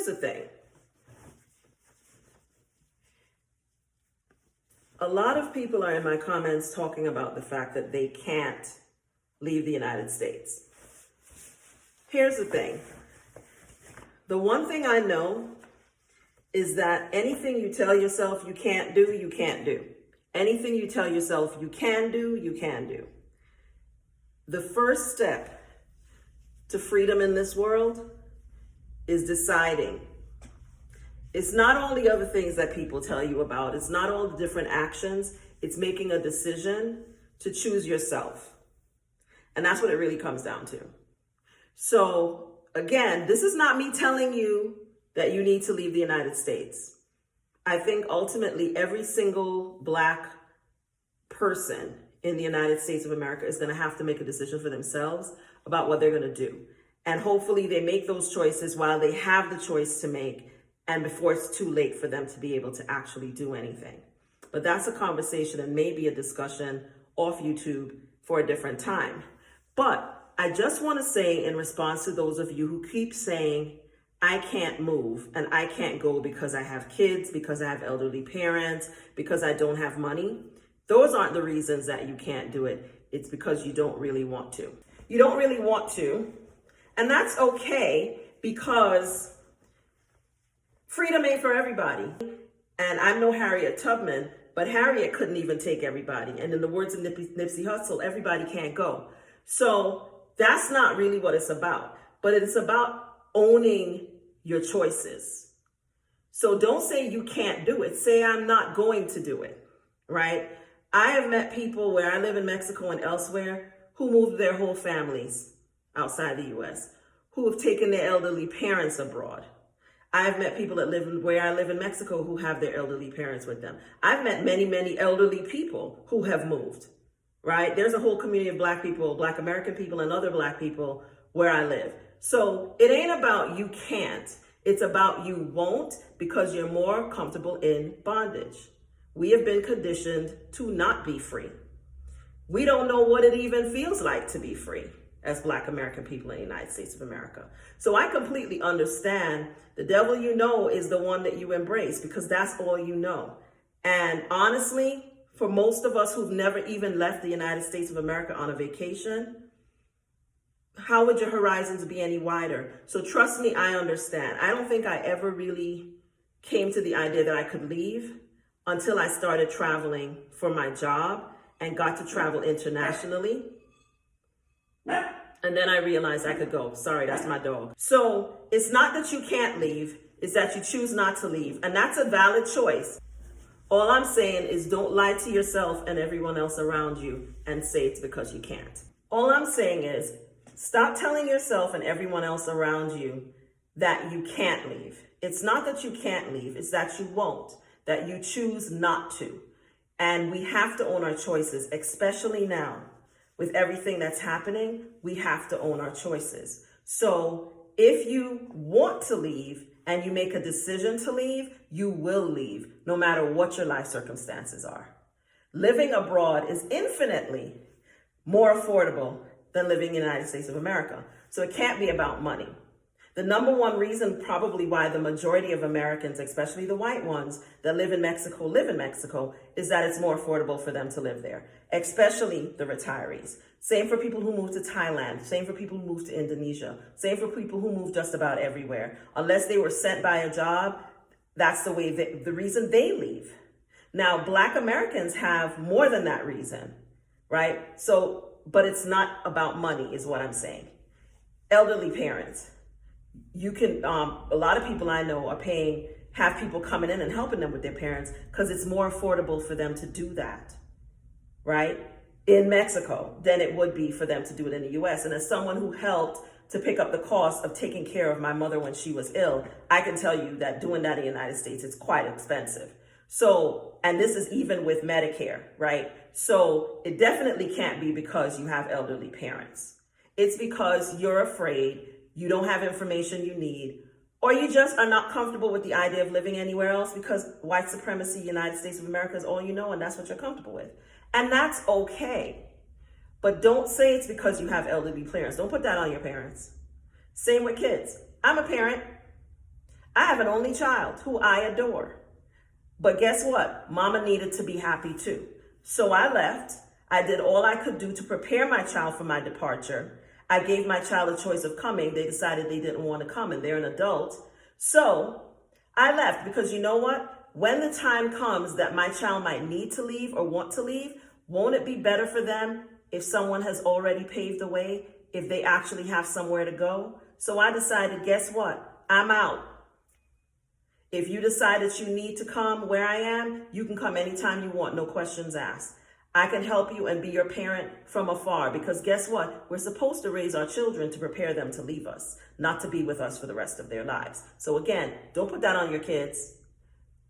here's the thing. A lot of people are in my comments talking about the fact that they can't leave the United States. Here's the thing. The one thing I know is that anything you tell yourself you can't do, you can't do. Anything you tell yourself you can do, you can do. The first step to freedom in this world is deciding. It's not all the other things that people tell you about. It's not all the different actions. It's making a decision to choose yourself. And that's what it really comes down to. So again, this is not me telling you that you need to leave the United States. I think ultimately every single Black person in the United States of America is going to have to make a decision for themselves about what they're going to do. And hopefully they make those choices while they have the choice to make and before it's too late for them to be able to actually do anything. But that's a conversation and maybe a discussion off YouTube for a different time. But I just want to say in response to those of you who keep saying, I can't move and I can't go because I have kids, because I have elderly parents, because I don't have money. Those aren't the reasons that you can't do it. It's because you don't really want to. You don't really want to, and that's okay because freedom ain't for everybody. And I'm no Harriet Tubman, but Harriet couldn't even take everybody. And in the words of Nipsey Hussle, everybody can't go. So that's not really what it's about, but it's about owning your choices. So don't say you can't do it. Say I'm not going to do it, right? I have met people where I live in Mexico and elsewhere who moved their whole families outside the US, who have taken their elderly parents abroad. I've met people that live where I live in Mexico who have their elderly parents with them. I've met many, many elderly people who have moved, right? There's a whole community of Black people, Black American people, and other Black people where I live. So it ain't about you can't. It's about you won't because you're more comfortable in bondage. We have been conditioned to not be free. We don't know what it even feels like to be free as Black American people in the United States of America. So I completely understand the devil you know is the one that you embrace because that's all you know. And honestly, for most of us who've never even left the United States of America on a vacation, how would your horizons be any wider? So trust me, I understand. I don't think I ever really came to the idea that I could leave until I started traveling for my job and got to travel internationally. And then I realized I could go. Sorry, that's my dog. So it's not that you can't leave, it's that you choose not to leave. And that's a valid choice. All I'm saying is don't lie to yourself and everyone else around you and say it's because you can't. All I'm saying is stop telling yourself and everyone else around you that you can't leave. It's not that you can't leave, it's that you won't, that you choose not to. And we have to own our choices, especially now. With everything that's happening, we have to own our choices. So if you want to leave and you make a decision to leave, you will leave, no matter what your life circumstances are. Living abroad is infinitely more affordable than living in the United States of America. So it can't be about money. The number one reason probably why the majority of Americans, especially the white ones that live in Mexico, is that it's more affordable for them to live there, especially the retirees. Same for people who move to Thailand, same for people who move to Indonesia, same for people who move just about everywhere. Unless they were sent by a job, that's the reason they leave. Now, Black Americans have more than that reason, right? So, but it's not about money is what I'm saying. Elderly parents. You can, a lot of people I know are have people coming in and helping them with their parents because it's more affordable for them to do that, right? In Mexico than it would be for them to do it in the US. And as someone who helped to pick up the cost of taking care of my mother when she was ill, I can tell you that doing that in the United States, it's quite expensive. So, and this is even with Medicare, right? So it definitely can't be because you have elderly parents. It's because you're afraid, you don't have information you need, or you just are not comfortable with the idea of living anywhere else because white supremacy, United States of America is all you know and that's what you're comfortable with. And that's okay. But don't say it's because you have elderly parents. Don't put that on your parents. Same with kids. I'm a parent. I have an only child who I adore. But guess what? Mama needed to be happy too. So I left. I did all I could do to prepare my child for my departure. I gave my child a choice of coming. They decided they didn't want to come, and they're an adult. So I left because you know what? When the time comes that my child might need to leave or want to leave, won't it be better for them if someone has already paved the way, if they actually have somewhere to go? So I decided, guess what? I'm out. If you decide that you need to come where I am, you can come anytime you want, no questions asked. I can help you and be your parent from afar because guess what? We're supposed to raise our children to prepare them to leave us, not to be with us for the rest of their lives. So again, don't put that on your kids.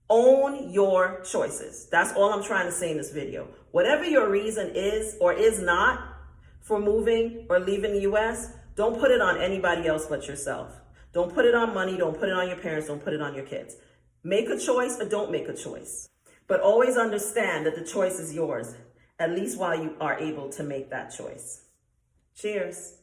Own your choices. That's all I'm trying to say in this video. Whatever your reason is or is not for moving or leaving the US, don't put it on anybody else but yourself. Don't put it on money. Don't put it on your parents. Don't put it on your kids. Make a choice or don't make a choice. But always understand that the choice is yours, at least while you are able to make that choice. Cheers.